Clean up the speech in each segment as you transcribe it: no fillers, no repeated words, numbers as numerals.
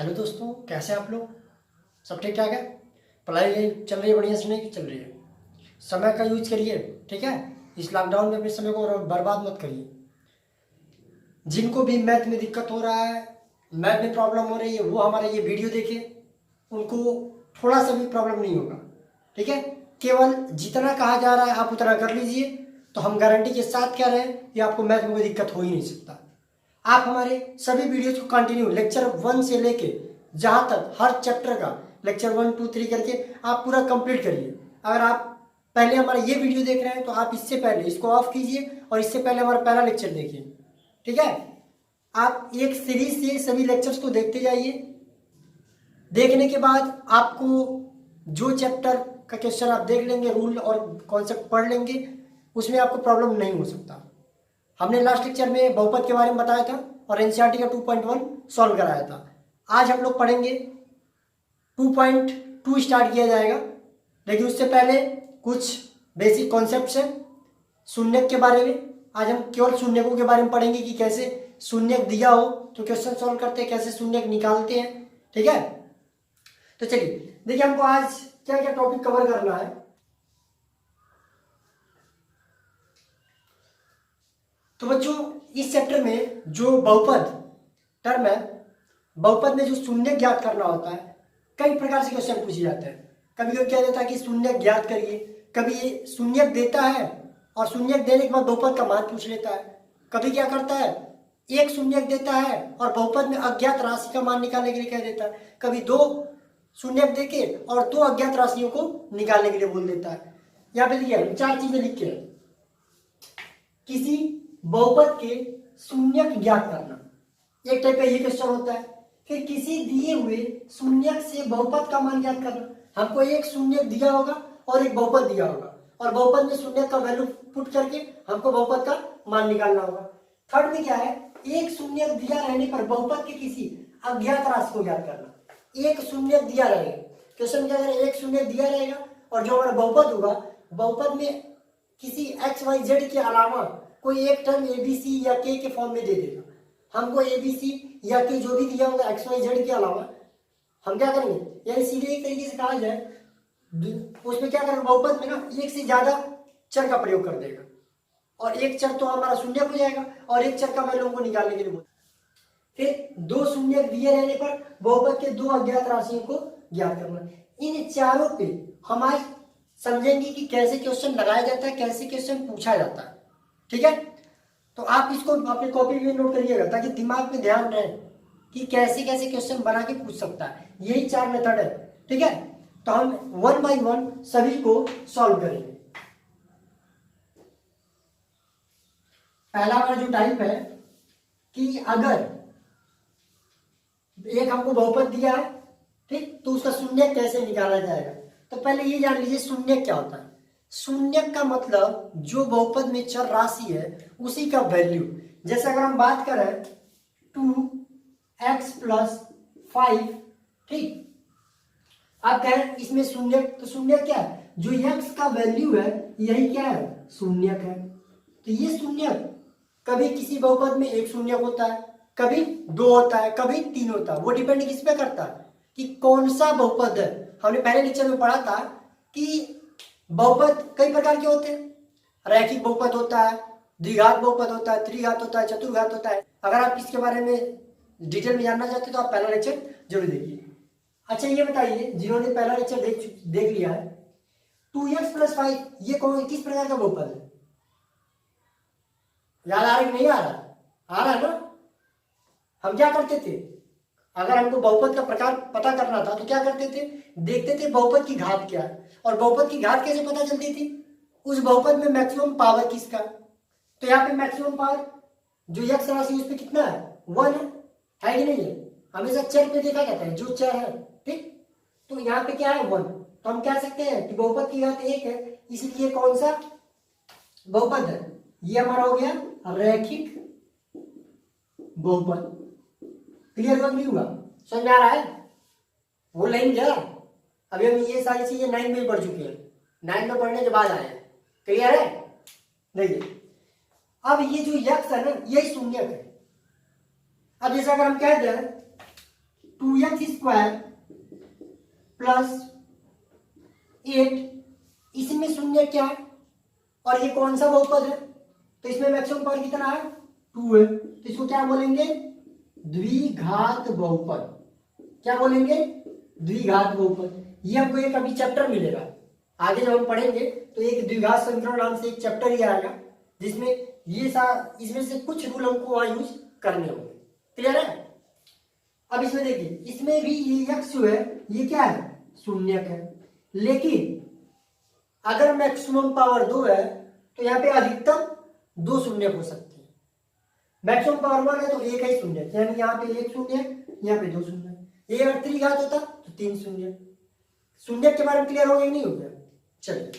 Hello दोस्तों, कैसे हैं आप लोग। सब ठीक ठाक है। पढ़ाई चल रही है बढ़िया से नहीं चल रही है। समय का यूज करिए, ठीक है। इस लॉकडाउन में अपने समय को बर्बाद मत करिए। जिनको भी मैथ में दिक्कत हो रहा है, मैथ में प्रॉब्लम हो रही है, वो हमारा ये वीडियो देखें। उनको थोड़ा सा भी प्रॉब्लम नहीं होगा, ठीक है। केवल जितना कहा जा रहा है आप उतना कर लीजिए, तो हम गारंटी के साथ कह रहे हैं कि आपको मैथ में कोई दिक्कत हो ही नहीं सकता। आप हमारे सभी वीडियोज को कंटिन्यू लेक्चर 1 से लेके जहाँ तक हर चैप्टर का लेक्चर 1 2 3 करके आप पूरा कंप्लीट करिए। अगर आप पहले हमारा ये वीडियो देख रहे हैं तो आप इससे पहले इसको ऑफ कीजिए और इससे पहले हमारा पहला लेक्चर देखिए, ठीक है। आप एक सीरीज से सभी लेक्चर्स को देखते जाइए। देखने के बाद आपको जो चैप्टर का क्वेश्चन आप देख लेंगे, रूल और कॉन्सेप्ट पढ़ लेंगे, उसमें आपको प्रॉब्लम नहीं हो सकता। हमने लास्ट लेक्चर में बहुपद के बारे में बताया था और एनसीईआरटी का 2.1 सॉल्व कराया था। आज हम लोग पढ़ेंगे 2.2 स्टार्ट किया जाएगा, लेकिन उससे पहले कुछ बेसिक कॉन्सेप्ट्स हैं शून्यक के बारे में। आज हम केवल शून्यकों के बारे में पढ़ेंगे कि कैसे शून्यक दिया हो तो क्वेश्चन सॉल्व करते हैं, कैसे शून्यक निकालते हैं, ठीक है। तो चलिए देखिए, हमको आज क्या क्या टॉपिक कवर करना है। तो बच्चों, इस चैप्टर में जो बहुपद टर्म है, बहुपद में जो शून्य ज्ञात करना होता है, कई प्रकार से क्वेश्चन पूछे जाते हैं। कभी कभी क्या देता है कि शून्य ज्ञात करिए, कभी ये शून्य देता है और शून्य देने के बाद बहुपद का मान पूछ लेता है। कभी क्या करता है, एक शून्य देता है और बहुपद में अज्ञात राशि का मान निकालने के लिए कह देता है। कभी दो शून्य देके और दो अज्ञात राशियों को निकालने के लिए बोल देता है। यहाँ पे देखिए 4 चीजें लिख के, किसी बहुपद के शून्यक ज्ञात करना, एक टाइप का ये क्वेश्चन होता है। फिर किसी दिए हुए शून्यक से बहुपद का मान ज्ञात करना। हमको एक शून्यक दिया होगा और एक बहुपद दिया होगा और बहुपद में शून्यक का वैल्यू पुट करके हमको बहुपद का मान निकालना होगा। थर्ड में क्या है, एक शून्यक दिया रहने पर बहुपद के किसी अज्ञात राशि को ज्ञात करना। एक शून्यक दिया रहेगा, क्वेश्चन क्या करें, एक शून्यक दिया रहेगा और जो हमारा बहुपद होगा, बहुपद में किसी एक्स वाई जेड के अलावा कोई एक टर्म एबीसी या के फॉर्म में दे देगा। हमको एबीसी या के जो भी दिया होगा एक्स वाई जेड के अलावा, हम क्या करेंगे, यानी सीधे एक तरीके से कहा जाए, उसमें क्या करेंगे, बहुपद में ना एक से ज्यादा चर का प्रयोग कर देगा और एक चर तो हमारा शून्य हो जाएगा और एक चर का वैल्यू हमको निकालने के लिए बोलते। फिर दो शून्य दिए रहने पर बहुपद के दो अज्ञात राशियों को ज्ञात करना। इन चारों पे हम आज समझेंगे कि कैसे क्वेश्चन लगाया जाता है, कैसे क्वेश्चन पूछा जाता है, ठीक है। तो आप इसको अपने कॉपी में नोट करिएगा ताकि दिमाग में ध्यान रहे कि कैसे कैसे क्वेश्चन बना के पूछ सकता है। यही 4 मेथड है, ठीक है। तो हम 1 बाय 1 सभी को सॉल्व करेंगे। पहला हमारा जो टाइप है कि अगर एक हमको बहुपद दिया है, ठीक, तो उसका शून्य कैसे निकाला जाएगा। तो पहले ये जान लीजिए शून्य क्या होता है। शून्य का मतलब जो बहुपद में चर राशि है उसी का वैल्यू। जैसे अगर हम बात करें 2x + 5, ठीक, आप कहें इसमें शून्य, तो शून्य क्या है, जो x का वैल्यू है यही क्या है, शून्य है। तो ये शून्य कभी किसी बहुपद में एक शून्य होता है, कभी 2 होता है, कभी 3 होता है। वो डिपेंड किस पे करता है कि कौन सा बहुपद है। हमने पहले लेक्चर में पढ़ा था कि बहुपद कई प्रकार के होते हैं। रैखिक बहुपद होता है, द्विघात बहुपद होता है, त्रिघात होता है, चतुर्घात होता है। अगर आप इसके बारे में डिटेल में जानना चाहते हैं तो आप पहला लेक्चर जरूर देखिए। अच्छा ये बताइए, जिन्होंने पहला लेक्चर देख लिया है, 2x + 5 ये कौन किस प्रकार का बहुपद है, याद आ रहा है कि नहीं आ रहा, आ रहा है ना। हम क्या करते थे, अगर हमको बहुपद का प्रकार पता करना था तो क्या करते थे, देखते थे बहुपद की घात क्या है। और बहुपद की घात कैसे पता चलती थी, उस बहुपद में मैक्सिमम पावर किसका। तो यहाँ पे मैक्सिमम पावर जो यक्स राशि उस पर कितना है, 1 है कि नहीं है। हमेशा चर पे देखा जाता है, जो चर है, ठीक। तो यहाँ पे क्या है, 1। तो हम कह सकते हैं कि बहुपद की घात 1 है, इसलिए कौन सा बहुपद है, ये हमारा हो गया रैखिक बहुपद। क्लियर हुआ नहीं हुआ, समझ में आ रहा है, वो लाइन क्या। अभी हम ये सारी चीजें 9 में ही पढ़ चुके हैं, 9 में पढ़ने के बाद आए हैं। क्लियर है, देखिए अब ये जो यक्स है ना, यही शून्यक है। अब जैसे अगर हम कह दें 2x² प्लस 8, इसमें शून्य क्या है और ये कौन सा बहुपद है, तो इसमें मैक्सिमम पावर कितना है 2 है, तो इसको क्या बोलेंगे द्विघात बहुपद। क्या बोलेंगे द्विघात बहुपद। ये हमको एक अभी चैप्टर मिलेगा, आगे जब हम पढ़ेंगे तो एक द्विघात समीकरण नाम से एक चैप्टर ही आएगा जिसमें इसमें से कुछ रूल हमको वहां यूज करने होंगे। क्लियर है। अब इसमें देखिए, इसमें भी ये x जो है ये क्या है शून्यक है, लेकिन अगर मैक्सिमम पावर 2 है तो यहाँ पे अधिकतम 2 शून्यक हो सकते हैं। मैक्सिमम पावर 1 है तो एक ही शून्यक, यानी यहाँ पे एक शून्यक, यहाँ पे 2 शून्यक। ये अगर त्रिघात होता तो 3 शून्यक। शून्यक के बारे में क्लियर हो गया नहीं हो गया। चलिए,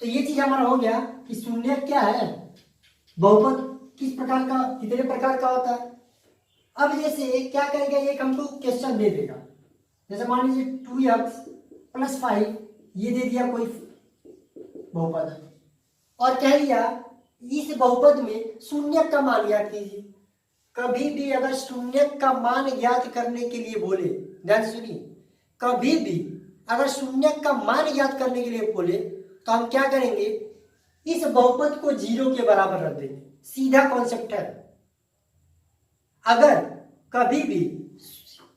तो ये चीज हमारा हो गया कि शून्यक क्या है, बहुपद किस प्रकार का, कितने प्रकार का होता है। अब जैसे क्या करेगा, एक हमको क्वेश्चन दे देगा, जैसे मान लीजिए 2x प्लस 5 ये दे दिया कोई बहुपद और कह दिया इस बहुपद में शून्यक का मान ज्ञात कीजिए। कभी भी अगर शून्यक का मान ज्ञात करने के लिए बोले, ध्यान से सुनिए, कभी भी अगर शून्यक का मान ज्ञात करने के लिए बोले तो हम क्या करेंगे, इस बहुपद को 0 के बराबर रख देंगे। सीधा कॉन्सेप्ट है। अगर कभी भी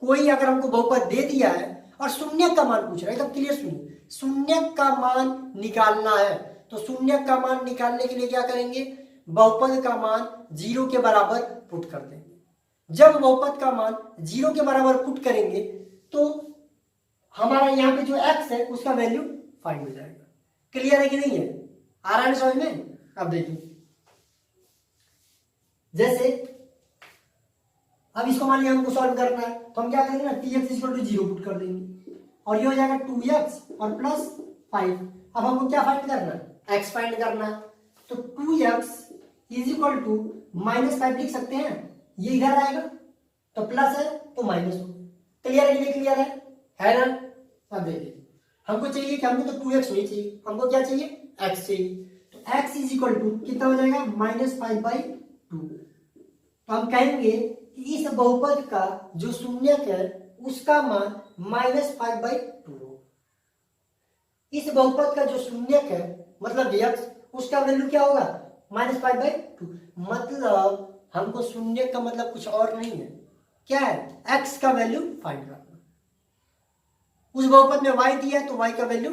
कोई अगर हमको बहुपद दे दिया है और शून्यक का मान पूछ रहा है, एकदम क्लियर सुनिए, शून्यक का मान निकालना है तो शून्यक का मान निकालने के लिए क्या करेंगे, बहुपद का मान 0 के बराबर पुट कर देंगे। जब बहुपद का मान 0 के बराबर पुट करेंगे तो हमारा यहाँ पे जो x है उसका वैल्यू फाइंड हो जाएगा। क्लियर है कि नहीं है, आ रहा है समझ में। अब देखिए, जैसे अब इसको मान लिया हमको सॉल्व करना है तो हम क्या करेंगे ना, tx = 0 पुट कर देंगे और ये हो जाएगा 2x और प्लस 5। अब हमको क्या फाइंड करना है, x फाइंड करना है, तो 2x = -5 लिख सकते हैं। ये इधर आएगा तो प्लस है तो माइनस हो। क्लियर है कि नहीं क्लियर है ना। अब देखिए, हमको चाहिए कि हमको तो 2x नहीं चाहिए, हमको क्या चाहिए x चाहिए, तो x = कितना हो जाएगा -5/2। तो हम कहेंगे कि इस बहुपद का जो शून्यक है उसका मान -5/2 हो। इस बहुपद का जो शून्यक है मतलब x, उसका वैल्यू क्या होगा -5/2। मतलब हमको शून्यक का मतलब कुछ और नहीं है, क्या है x का वैल्यू फाइंड करना। उस बहुपद में y दिया तो y का वैल्यू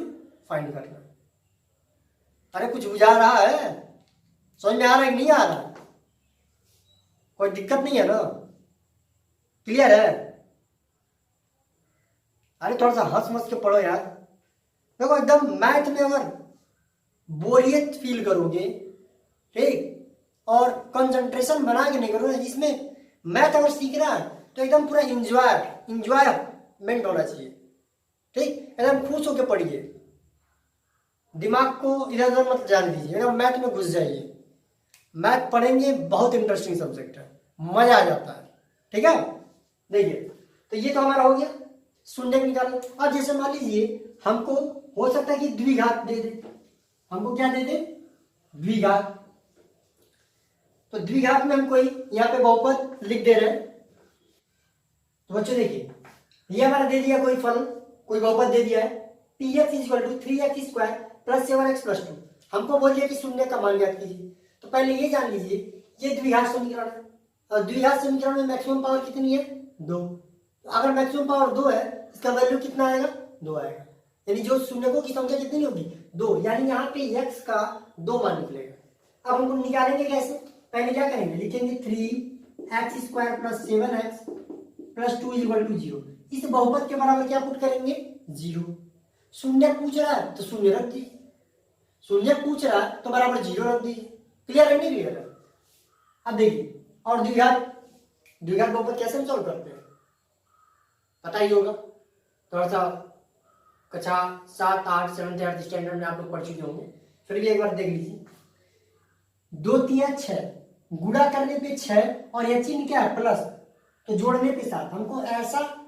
फाइंड करना। अरे कुछ बुझा रहा है, समझ में आ रहा है कि नहीं आ रहा, कोई दिक्कत नहीं है ना, क्लियर है। अरे थोड़ा सा हंस मस के पढ़ो यार। देखो एकदम मैथ में अगर बोरियत फील करोगे ठीक और कंसंट्रेशन बना के नहीं करोगे, इसमें मैथ अगर सीख रहा है तो एकदम पूरा इंजॉयमेंट होना चाहिए ठीक, एकदम खुश होकर पढ़िए, दिमाग को इधर उधर मत जाने दीजिए, एकदम मैथ में घुस जाइए। मैथ पढ़ेंगे, बहुत इंटरेस्टिंग सब्जेक्ट है, मजा आ जाता है। ठीक है, देखिए तो ये तो हमारा हो गया शून्यक निकालना। अब जैसे मान लीजिए हमको हो सकता है कि द्विघात दे दे, हमको क्या दे दे द्विघात, तो द्विघात में हम कोई यहाँ पे बहुपद लिख दे रहे हैं। तो बच्चों देखिए, ये हमारा दे दिया कोई फल, कोई बहुपद दे दिया है px = 3x² + 7x + 2। हमको बोल दिया कि शून्य का मान ज्ञात कीजिए। तो पहले ये जान लीजिए ये द्विघात समीकरण है और द्विघात समीकरण में मैक्सिमम पावर कितनी है 2। तो अगर मैक्सिमम पावर 2 है इसका वैल्यू कितना आएगा 2 आएगा, यानी जो शून्यकों की संख्या कितनी होगी 2, यानी यहाँ पे x का 2 मान निकलेगा। अब हमको निकालेंगे कैसे, पहले क्या करेंगे, लिखेंगे 3x² + 7x + 2 = 0। इस बहुपद के बराबर क्या पुट करेंगे 0। शून्य पूछ रहा है तो शून्य रख दीजिए, शून्य पूछ रहा है तो बराबर 0 रख दीजिए। क्लियर है नहीं क्लियर है। अब देखिए, और द्विघात बहुपद कैसे हम सॉल्व करते हैं पता ही होगा, थोड़ा सा कक्षा 7, 8, 7, 8 स्टैंडर्ड में आप लोग पढ़ चुके होंगे, फिर भी एक बार देख लीजिए। 2 3 6 गुणा करने पे 6 और यह चिन्ह क्या है प्लस, तो जोड़ने पे 7। हमको ऐसा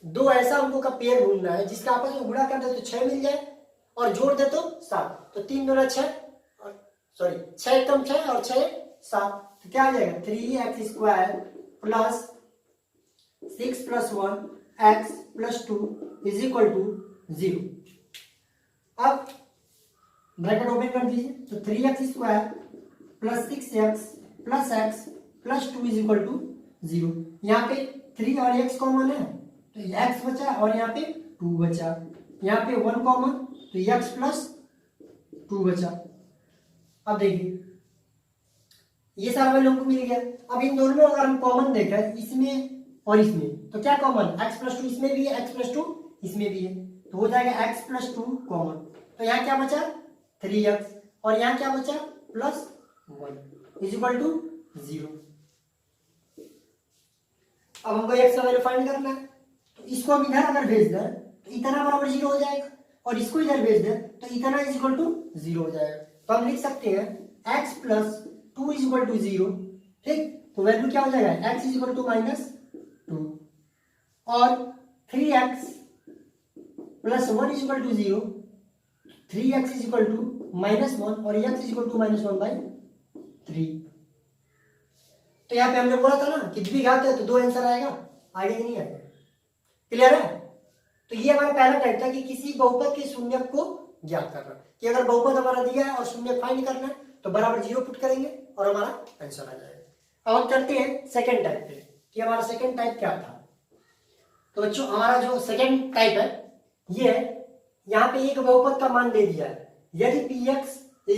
दो ऐसा अंकों का पेयर ढूंढना है जिसका आपस में गुणा कर दे तो 6 मिल जाए और जोड़ दे तो 7। तो 3 दूना 6 और 6 कम 6 और 6 7, तो क्या आ जाएगा 3x² + 6 + 1 x + 2 = 0। अब ब्रैकेट ओपन कर दीजिए, तो 3x² + 6x + x + 2 = 0। यहाँ पे 3 और x कॉमन है तो x बचा और यहाँ पे 2 बचा, यहाँ पे 1 कॉमन तो x + 2 बचा। अब देखिए ये सारा वैल्यू हमको मिल गया। अब इन दोनों में अगर हम कॉमन देखें इसमें और इसमें, तो क्या कॉमन, x + 2 इसमें भी है, x + 2 इसमें भी है, तो हो जाएगा x + 2 कॉमन। तो यहाँ क्या बचा 3x और यहाँ क्या बचा +1 = 0। अब हमको x का वैल्यू फाइंड करना है, तो इसको हम इधर अगर भेज दें तो इतना बराबर 0 हो जाएगा और इसको इधर भेज दें तो इतना = 0 हो जाएगा। तो हम लिख सकते हैं x + 2 = 0। ठीक, तो वैल्यू क्या हो जाएगा x = -2 और 3x + 1 = 0, 3x = -1 और x = -1/3। तो यहाँ पे हमने बोला था ना कि भी घात है तो 2 आंसर आएगा, आगे नहीं आएगा। क्लियर है? तो ये हमारा पहला टाइप था कि किसी बहुपद के शून्यक को ज्ञात करना, कि अगर बहुपद हमारा दिया है और शून्यक फाइंड करना है तो बराबर 0 पुट करेंगे और हमारा आंसर आ जाएगा। अब हम चलते हैं सेकंड टाइप पे कि हमारा सेकंड टाइप क्या था। तो बच्चों हमारा जो सेकंड टाइप है ये है, यहाँ पे एक बहुपद का मान दे दिया है, यदि px =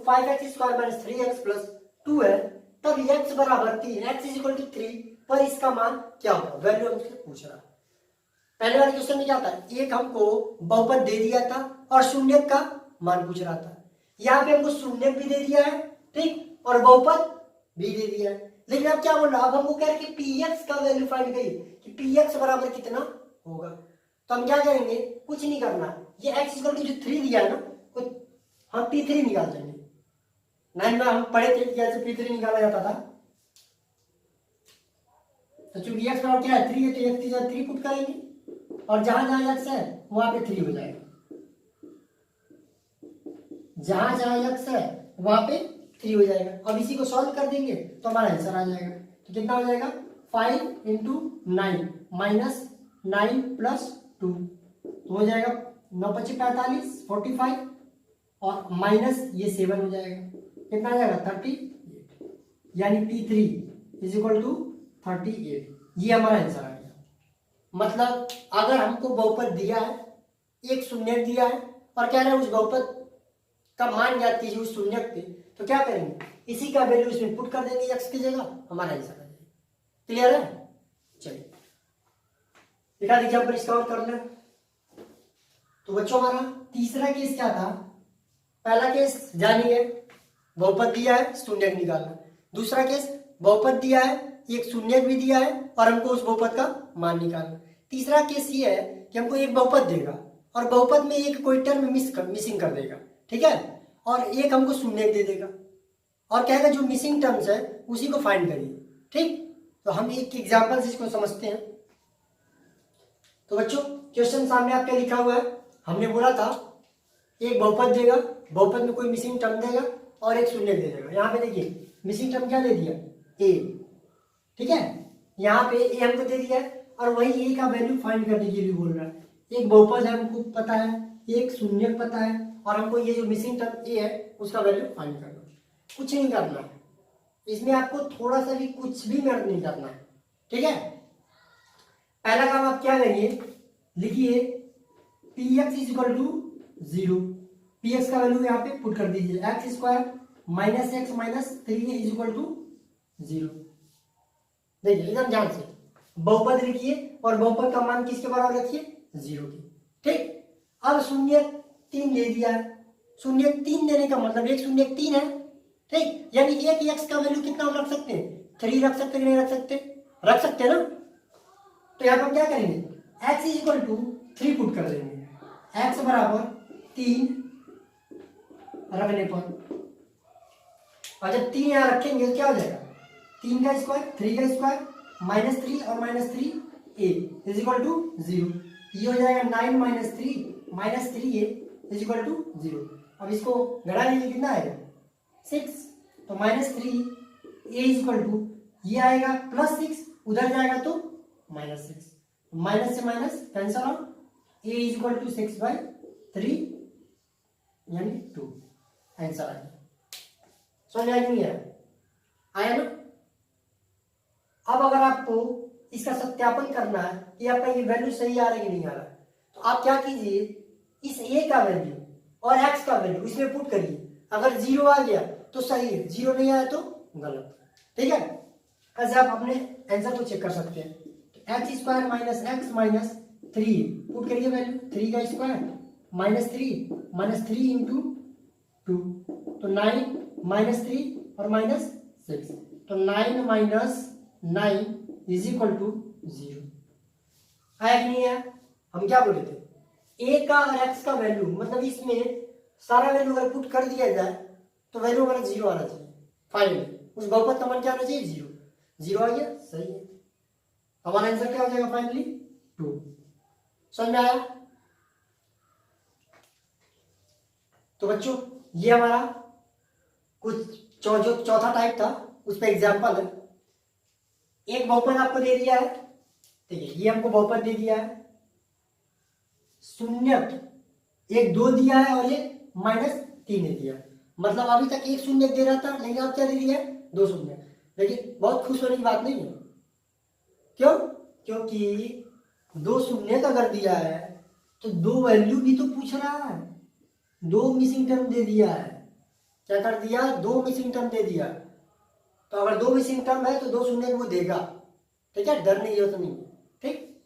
5x² - 3x + 2 है तब x = 3, x = 3 पर इसका मान क्या होगा, वैल्यू हमसे पूछ रहा है। पहले वाले क्वेश्चन में क्या था, एक हमको बहुपद दे दिया था और शून्यक का मान पूछ रहा था। यहाँ पे हमको शून्यक भी दे दिया है, ठीक, और बहुपद भी दे दिया है, लेकिन अब क्या बोल रहा है, अब हमको कह रहे कि px का वैल्यू फाइंड करिए कि px बराबर कितना होगा। तो हम क्या करेंगे, कुछ नहीं करना, ये x = जो 3 दिया है ना तो हम p3 निकाल देंगे। 9 में हम पढ़े थे कैसे p3 निकाला जाता था। तो चूंकि x बराबर क्या है 3 है तो x की जगह 3 पुट करेंगे और जहां जहां x है वहां पे 3 हो जाएगा, जहां जहां x है वहां पे 3 हो जाएगा। अब इसी को सॉल्व कर देंगे तो हमारा आंसर आ जाएगा। तो कितना हो जाएगा 5 × 9 -9 + 2 तो हो जाएगा 9 × 5 = 45 45 और माइनस ये 7 हो जाएगा, कितना आ जाएगा 38, यानी p3 = 38। ये हमारा आंसर आ गया। मतलब अगर हमको बहुपद दिया है, एक शून्यक दिया है और कह रहे हैं उस बहुपद का मान ज्ञात कीजिए उस शून्यक पे, तो क्या करेंगे, इसी का वैल्यू इसमें पुट कर देंगे x की जगह, हमारा आंसर आ जाएगा। क्लियर है? चलिए एक आध एग्जाम्पल इसका और कर लें। तो बच्चों हमारा तीसरा केस क्या था, पहला केस जानिए बहुपद दिया है शून्यक निकालना, दूसरा केस बहुपद दिया है एक शून्यक भी दिया है और हमको उस बहुपद का मान निकालना, तीसरा केस ये है कि हमको एक बहुपद देगा और बहुपद में एक कोई टर्म मिसिंग कर देगा, ठीक है, और एक हमको शून्यक दे देगा और कहेगा जो मिसिंग टर्म्स है उसी को फाइंड करिए। ठीक, तो हम एक एग्जाम्पल से इसको समझते हैं। तो बच्चों क्वेश्चन सामने आपके लिखा हुआ है, हमने बोला था एक बहुपद देगा, बहुपद में कोई मिसिंग टर्म देगा और एक शून्यक दे देगा। यहाँ पे देखिए मिसिंग टर्म क्या दे दिया a, ठीक है, यहाँ पे a हमको दे दिया है और वही a का वैल्यू फाइंड करने के लिए बोल रहा है। एक बहुपद है हमको पता है, एक शून्यक पता है और हमको ये जो मिसिंग टर्म a है उसका वैल्यू फाइंड करना। कुछ नहीं करना है इसमें, आपको थोड़ा सा भी कुछ भी मेहनत नहीं करना है, ठीक है। पहला काम आप क्या करिए, लिखिए px = 0, px का वैल्यू यहाँ पे पुट कर दीजिए, x² - x - 3 = 0। देखिए एकदम ध्यान से बहुपद लिखिए और बहुपद का मान किसके बराबर रखिए 0 की। ठीक, अब शून्यक 3 दे दिया है, शून्यक 3 देने का मतलब एक शून्यक 3 है, ठीक, यानी एक x का वैल्यू कितना रख सकते हैं 3 रख सकते कि नहीं रख सकते, रख सकते हैं ना। तो यहाँ पर क्या करेंगे x = 3 पुट कर देंगे, x = 3 रखने पर, और जब 3 यहाँ रखेंगे तो क्या हो जाएगा 3 का स्क्वायर 3 का स्क्वायर -3 और -3a = 0, ये हो जाएगा 9 - 3 - 3a = 0। अब इसको घटा लीजिए कितना आएगा 6, तो -3a = ये आएगा +6, उधर जाएगा तो -6, माइनस से minus cancel out, a is equal to 6/3 यानी 2, आंसर आ गया। समझ आया नहीं आया ना? अब अगर आपको इसका सत्यापन करना है कि आपका ये वैल्यू सही आ रहा है कि नहीं आ रहा, तो आप क्या कीजिए, इस a का वैल्यू और x का वैल्यू इसमें पुट करिए। अगर 0 आ गया तो सही है, 0 नहीं आया तो गलत। ठीक है, ऐसे आप अपने आंसर को चेक कर सकते हैं। X square minus x minus 3 put करिए वैल्यू, 3 का स्क्वायर -3 इंटू 2 तो 9 -3 और -6 तो 9 - 9 इज इक्वल टू 0। आया कि नहीं आया? हम क्या बोले थे, ए का और एक्स का वैल्यू मतलब इसमें सारा वैल्यू अगर पुट कर दिया जाए तो वैल्यू हमारा 0 आना चाहिए। फाइनली उस बहुपद का मान क्या आना चाहिए, 0। 0 आ गया, सही है। हमारा आंसर क्या हो जाएगा फाइनली 2। समझ में आया? तो बच्चों ये हमारा कुछ जो चौथा टाइप था उस पर एग्जाम्पल है। एक बहुपद आपको दे दिया है, ठीक है, ये हमको बहुपद दे दिया है, शून्यक एक 2 दिया है और एक -3 दे दिया। मतलब अभी तक एक शून्यक दे रहा था, लेकिन अब क्या दे दिया है, 2 शून्य। लेकिन बहुत खुश होने की बात नहीं है। क्यों? क्योंकि 2 शून्यक अगर दिया है तो 2 वैल्यू भी तो पूछ रहा है, 2 मिसिंग टर्म दे दिया है। क्या कर दिया, 2 मिसिंग टर्म दे दिया। तो अगर 2 मिसिंग टर्म है तो 2 शून्य वो देगा। ठीक है, डरने की जरूरत नहीं। ठीक,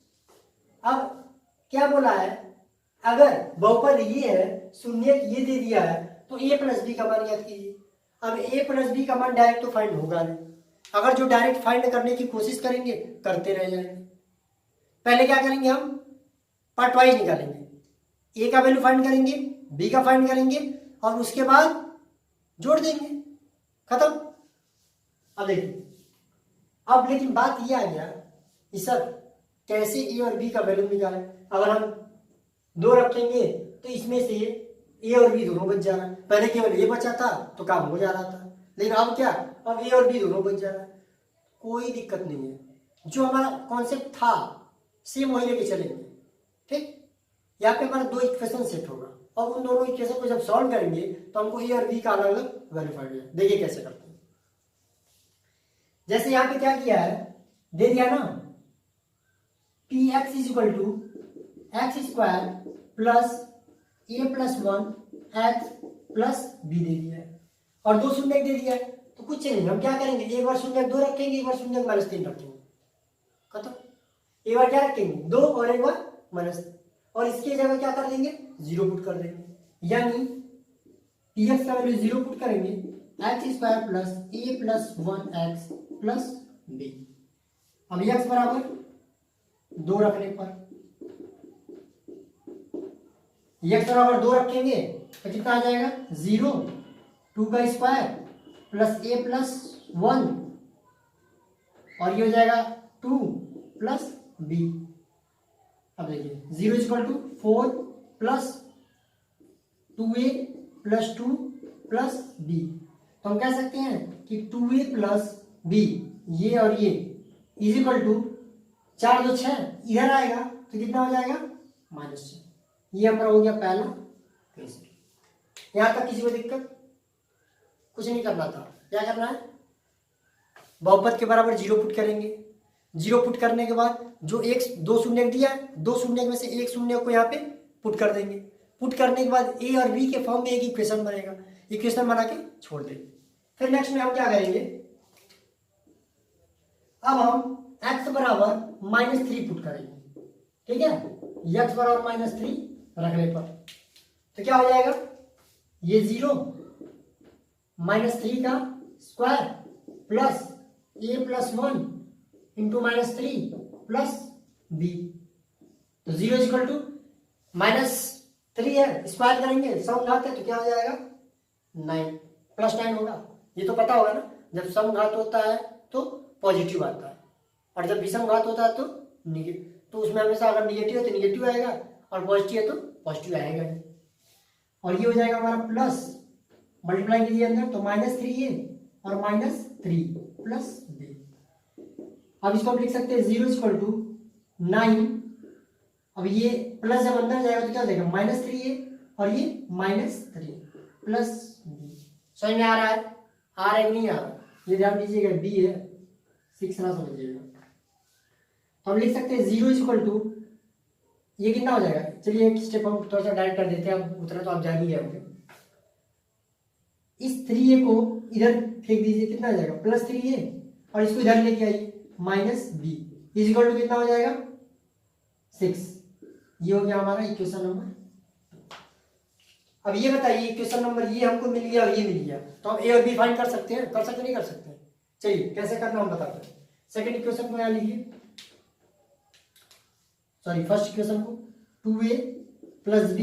अब क्या बोला है, अगर बहुपद ये है, शून्य ये दे दिया है, तो a प्लस बी का मान याद कीजिए। अब a प्लस बी का मान डायरेक्ट तो फाइंड होगा नहीं। अगर जो डायरेक्ट फाइंड करने की कोशिश करेंगे करते रह जाएंगे। पहले क्या करेंगे, हम पार्ट वाइज निकालेंगे। a का वैल्यू फाइंड करेंगे, b का फाइंड करेंगे और उसके बाद जोड़ देंगे, खत्म। अब देखिए, अब लेकिन बात ये आ गया कि सर कैसे a और b का वैल्यू निकालें। अगर हम 2 रखेंगे तो इसमें से a और b दोनों बच जा रहा है। पहले केवल a बचा था तो काम हो जा रहा था, लेकिन अब क्या, अब a और b दोनों बच जा रहा है। कोई दिक्कत नहीं है, जो हमारा कॉन्सेप्ट था सेम वही लेके चलेंगे। ठीक, यहाँ पे हमारा 2 इक्वेशन सेट होगा और उन दोनों इक्वेशन को जब सॉल्व करेंगे तो हमको a और b का अलग अलग वैल्यू फाइंड करना है। देखिए कैसे करते हैं। जैसे यहाँ पे क्या किया है, दे दिया ना, px is equal to x square plus a plus 1 x plus b दे दिया है और 2 शून्य दे दिया है। तो कुछ नहीं, हम क्या करेंगे, एक बार शून्य 2 रखेंगे, एक बार शून्य -3 रखेंगे, खत्म। एक बार क्या रखेंगे, 2 और एक बार -3 और इसकी जगह क्या कर देंगे, 0 पुट कर देंगे। यानी px का वैल्यू 0 पुट करेंगे, x square plus a plus 1 x plus b. अब x बराबर 2 रखने पर x बराबर 2 रखेंगे तो कितना आ जाएगा, 0, 2 का स्क्वायर प्लस a प्लस 1 और ये हो जाएगा 2 प्लस b। अब देखिए 0 equal to 4 plus 2a plus 2 plus b। तो हम कह सकते हैं कि 2a प्लस b, ये और ये इज इक्वल टू 4 2 6, इधर आएगा तो कितना हो जाएगा, -6। ये हमारा हो गया पहला केस। यहां तक किसी को दिक्कत, कुछ नहीं करना था। क्या करना है, बहुपद के बराबर 0 पुट करेंगे। 0 पुट करने के बाद जो एक 2 शून्य दिया है, 2 शून्य में से एक शून्य को यहाँ पे पुट कर देंगे। पुट करने के बाद a और b के फॉर्म में एक इक्वेशन बनेगा, इक्वेशन बना के छोड़ देंगे। फिर नेक्स्ट में हम क्या करेंगे, अब हम x बराबर -3 पुट करेंगे। ठीक है, x बराबर -3 रखने पर तो क्या हो जाएगा, ये 0 -3 का square plus a plus 1 into -3 plus b। तो 0 इक्वल टू -3 है, स्क्वायर करेंगे सम घात है तो क्या हो जाएगा, 9 प्लस 9 होगा। ये तो पता होगा ना, जब सम घात होता है तो पॉजिटिव आता है और जब विषम घात होता है तो निगेटिव। तो उसमें हमेशा अगर निगेटिव है तो निगेटिव आएगा और पॉजिटिव है तो पॉजिटिव आएगा। और ये हो जाएगा हमारा प्लस, मल्टीप्लाई कीजिए अंदर तो -3a और -3 प्लस b। अब इसको हम लिख सकते हैं 0 इक्वल टू 9। अब ये प्लस जब अंदर जाएगा तो क्या हो जाएगा -3a और ये -3 प्लस b। समझ में आ रहा है? आ रहा है कि नहीं आ रहा? ये ध्यान दीजिएगा, b है, 6 ना समझिएगा। तो हम लिख सकते हैं 0 इक्वल टू ये कितना हो जाएगा। चलिए एक स्टेप हम थोड़ा सा डायरेक्ट कर देते हैं, अब उतना तो आप जान ही गए होंगे। इस 3a को इधर फेंक दीजिए, कितना हो जाएगा +3a, और इसको इधर लेके आइए -b इक्वल टू कितना हो जाएगा 6। ये हो गया हमारा इक्वेशन नंबर। अब ये बताइए इक्वेशन नंबर ये हमको मिल गया और ये मिल गया, तो हम ए और बी फाइंड कर सकते हैं? कर सकते नहीं कर सकते? चलिए कैसे करना हम बताते हैं। सेकंड इक्वेशन को यहाँ लिखिए, सॉरी फर्स्ट इक्वेशन को 2a + b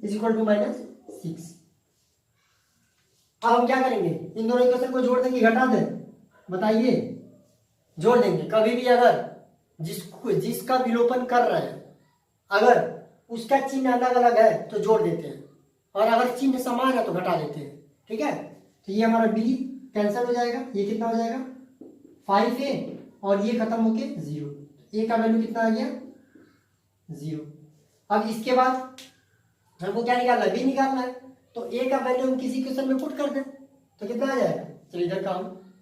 इक्वल टू -6। अब हम क्या करेंगे, इन दोनों इक्वेशन को जोड़ देंगे घटा दें? बताइए। जोड़ देंगे। कभी भी अगर जिसका विलोपन कर रहे हैं अगर उसका चिन्ह अलग अलग है तो जोड़ देते हैं, और अगर चिन्ह समान है तो घटा देते हैं। ठीक है, तो ये हमारा b कैंसिल हो जाएगा, ये कितना हो जाएगा 5a और ये खत्म होके 0। a का वैल्यू कितना आ गया 0। अब इसके बाद हमको क्या निकालना है, b निकालना है, तो a का वैल्यू हम किसी क्वेश्चन में पुट कर दें तो कितना आ जाएगा। चलिए इधर का हम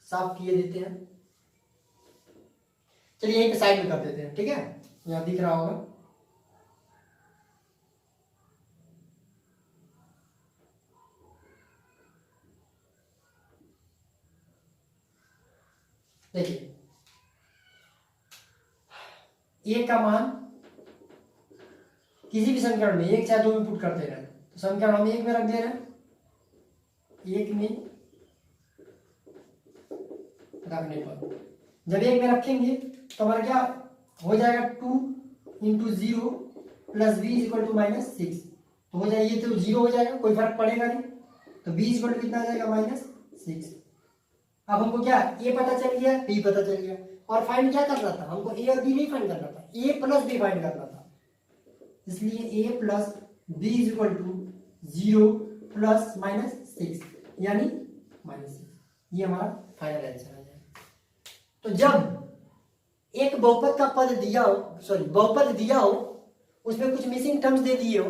साफ किए देते हैं। चलिए यहीं पे साइड में कर देते हैं। ठीक है, यहाँ दिख रहा होगा। देखिए a का मान किसी भी समीकरण में 1 चाहे 2 में पुट करते रहे, तो समीकरण हम 1 में रख दे रहे हैं, 1 में रखने पर जब 1 में रखेंगे तो हमारा क्या हो जाएगा 2 × 0 + b = -6। तो हो जाएगा, ये तो 0 हो जाएगा, कोई फर्क पड़ेगा नहीं, तो b = कितना आ जाएगा -6। अब हमको क्या a पता चल गया, b पता चल गया, और फाइंड क्या करना था हमको, a और b नहीं फाइंड करना था, a + b फाइंड करना था। इसलिए a + b = 0 + -6 यानी -6। ये हमारा फाइनल आंसर आ जाएगा। तो जब एक बहुपद का पद दिया हो, सॉरी बहुपद दिया हो, उसमें कुछ मिसिंग टर्म्स दे दिए हो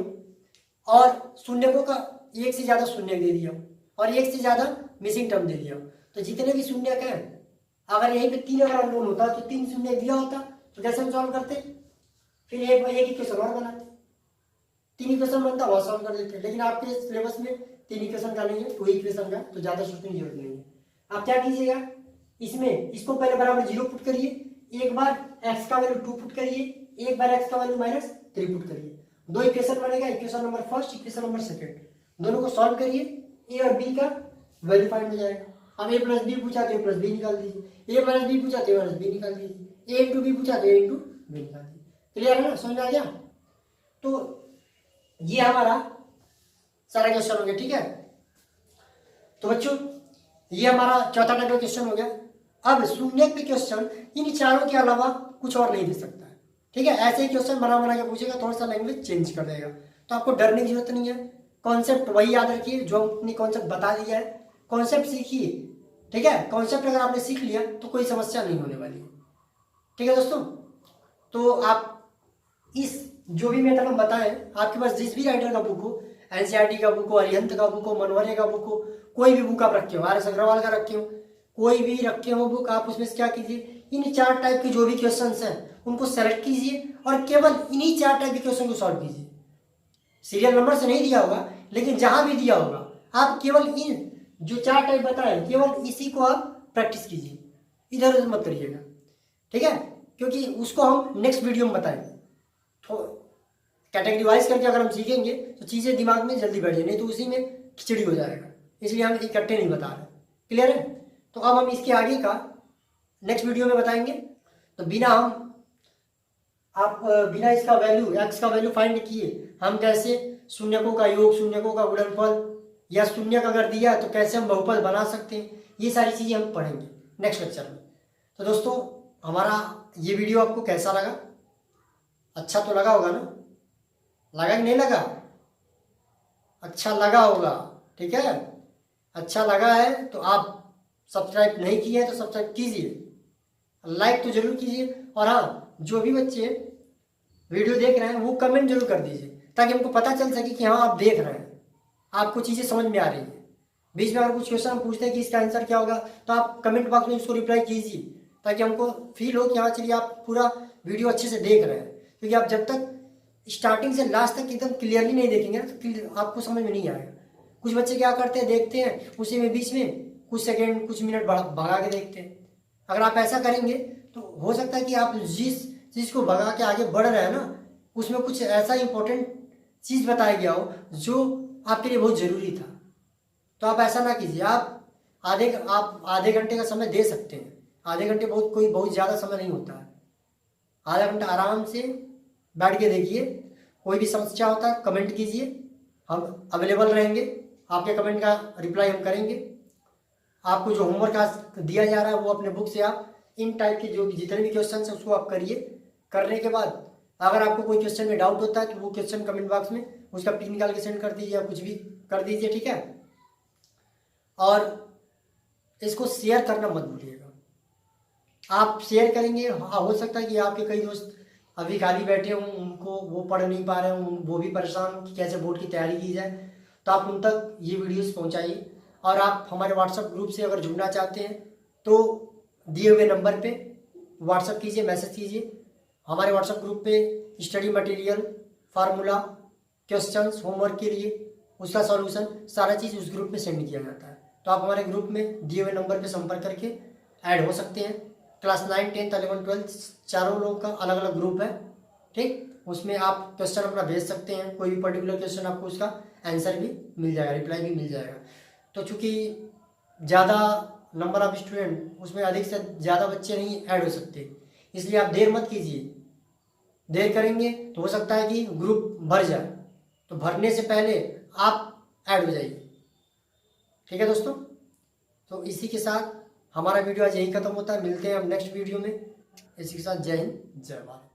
और शून्यकों का एक से ज्यादा शून्यक दे दिया हो और एक से ज्यादा मिसिंग टर्म दे दिया हो, तो जितने भी शून्यक हैं अगर यहीं पे 3 अगर अननोन होता तो 3 शून्यक दिया होता तो कैसे हम सॉल्व करते, फिर एक इक्वेशन और बनाते, 3 इक्वेशन बनता वहां सॉल्व कर देते। लेकिन आपके सिलेबस में 3 इक्वेशन का नहीं है, 2 इक्वेशन का, तो ज्यादा सोचने की जरूरत नहीं है। आप क्या कीजिएगा, इसमें इसको पहले बराबर 0 पुट करिए, एक बार x का वैल्यू 2 पुट करिए, एक बार x का वैल्यू -3 पुट करिए, 2 इक्वेशन बनेगा, equation number first, equation number second, दोनों को सॉल्व करिए, a और b का वैल्यू फाइंड हो जाएगा। अब a + b पूछा तो a + b निकाल दीजिए, a - b पूछा तो a - b निकाल दीजिए, a × b पूछा तो a × b निकाल दीजिए। क्लियर है ना, समझ में आ गया? तो ये हमारा सारा क्वेश्चन हो गया। ठीक है, तो बच्चों ये हमारा चौथा टाइप का क्वेश्चन हो गया। अब शून्यक पे क्वेश्चन इन चारों के अलावा कुछ और नहीं दे सकता है। ठीक है, ऐसे ही क्वेश्चन बना बना के पूछेगा, थोड़ा सा लैंग्वेज चेंज कर देगा, तो आपको डरने की जरूरत नहीं है। कॉन्सेप्ट वही याद रखिए जो हमने कॉन्सेप्ट बता दिया है, कॉन्सेप्ट सीखिए। ठीक है, कॉन्सेप्ट अगर आपने सीख लिया तो कोई समस्या नहीं होने वाली है। ठीक है दोस्तों, तो आप इस जो भी मेथड हम बताएं, आपके पास जिस भी राइटर का बुक हो, एनसीईआरटी का बुक हो, अरिहंत का बुक हो, मनवरे का बुक हो, कोई भी बुक आप रखे हो, RS अग्रवाल का रखे हो, कोई भी रखे हो बुक, आप उसमें क्या कीजिए, इन 4 टाइप के जो भी क्वेश्चंस हैं उनको सेलेक्ट कीजिए और केवल इन्हीं 4 टाइप के क्वेश्चन को सॉल्व कीजिए। सीरियल नंबर से नहीं दिया होगा, लेकिन जहां भी दिया होगा आप केवल इन जो 4 टाइप बताए केवल इसी को आप प्रैक्टिस कीजिए, इधर उधर मत करिएगा। ठीक है, क्योंकि उसको हम नेक्स्ट वीडियो में बताएंगे। तो कैटेगरी वाइज करके अगर हम सीखेंगे तो चीज़ें दिमाग में जल्दी बैठ जाए, नहीं तो उसी में खिचड़ी हो जाएगा, इसलिए हम इकट्ठे नहीं बता रहे। क्लियर है? तो अब हम इसके आगे का नेक्स्ट वीडियो में बताएंगे। तो बिना इसका वैल्यू x का वैल्यू फाइंड किए हम कैसे शून्यकों का योग, शून्यकों का गुणनफल या शून्यक अगर दिया तो कैसे हम बहुपद बना सकते हैं, ये सारी चीज़ें हम पढ़ेंगे नेक्स्ट लेक्चर में। तो दोस्तों हमारा ये वीडियो आपको कैसा लगा? अच्छा तो लगा होगा ना? लगा कि नहीं लगा? अच्छा लगा होगा। ठीक है, अच्छा लगा है तो आप सब्सक्राइब नहीं किए हैं तो सब्सक्राइब कीजिए, लाइक तो जरूर कीजिए, और हाँ जो भी बच्चे वीडियो देख रहे हैं वो कमेंट जरूर कर दीजिए, ताकि हमको पता चल सके कि हाँ आप देख रहे हैं, आपको चीज़ें समझ में आ रही है। बीच में अगर कुछ क्वेश्चन हम पूछते हैं कि इसका आंसर क्या होगा, तो आप कमेंट बॉक्स में उसको रिप्लाई कीजिए, ताकि हमको फील हो कि हाँ चलिए आप पूरा वीडियो अच्छे से देख रहे हैं। क्योंकि आप जब तक स्टार्टिंग से लास्ट तक एकदम क्लियरली नहीं देखेंगे ना, तो आपको समझ में नहीं आएगा। कुछ बच्चे क्या करते हैं, देखते हैं उसी में बीच में कुछ सेकेंड कुछ मिनट भगा के देखते हैं। अगर आप ऐसा करेंगे तो हो सकता है कि आप जिस चीज़ को भगा के आगे बढ़ रहे हैं ना, उसमें कुछ ऐसा इंपॉर्टेंट चीज़ बताया गया हो जो आपके लिए बहुत ज़रूरी था। तो आप ऐसा ना कीजिए। आप आधे घंटे का समय दे सकते हैं। आधे घंटे बहुत ज़्यादा समय नहीं होता है। आधा घंटा आराम से बैठ के देखिए। कोई भी समस्या होता है कमेंट कीजिए, हम अवेलेबल रहेंगे। आपके कमेंट का रिप्लाई हम करेंगे। आपको जो होमवर्क आज दिया जा रहा है वो अपने बुक से आप इन टाइप के जो जितने भी क्वेश्चन हैं उसको आप करिए। करने के बाद अगर आपको कोई क्वेश्चन में डाउट होता है तो वो क्वेश्चन कमेंट बॉक्स में उसका पिक निकाल के सेंड कर दीजिए या कुछ भी कर दीजिए, ठीक है। और इसको शेयर करना मत भूलिएगा। आप शेयर करेंगे, हो सकता है कि आपके कई दोस्त अभी खाली बैठे हों, उनको वो पढ़ नहीं पा रहे हों, वो भी परेशान हों कि कैसे बोर्ड की तैयारी की जाए, तो आप उन तक ये वीडियोस पहुंचाइए। और आप हमारे व्हाट्सएप ग्रुप से अगर जुड़ना चाहते हैं तो दिए हुए नंबर पे व्हाट्सएप कीजिए, मैसेज कीजिए। हमारे व्हाट्सएप ग्रुप पे study material, formula, questions, homework के लिए उसका सॉल्यूशन सारा चीज़ उस ग्रुप में सेंड किया जाता है। तो आप हमारे ग्रुप में दिए हुए नंबर पे संपर्क करके ऐड हो सकते हैं। क्लास 9, 10, 11, 12 चारों लोगों का अलग अलग ग्रुप है, ठीक। उसमें आप क्वेश्चन अपना भेज सकते हैं। कोई भी पर्टिकुलर क्वेश्चन आपको उसका आंसर भी मिल जाएगा, रिप्लाई भी मिल जाएगा। तो चूँकि ज़्यादा नंबर ऑफ स्टूडेंट, उसमें अधिक से ज़्यादा बच्चे नहीं ऐड हो सकते, इसलिए आप देर मत कीजिए। देर करेंगे तो हो सकता है कि ग्रुप भर जाए, तो भरने से पहले आप ऐड हो जाइए, ठीक है दोस्तों। तो इसी के साथ हमारा वीडियो आज यही खत्म होता है। मिलते हैं हम नेक्स्ट वीडियो में। इसी के साथ जय हिंद, जय भारत।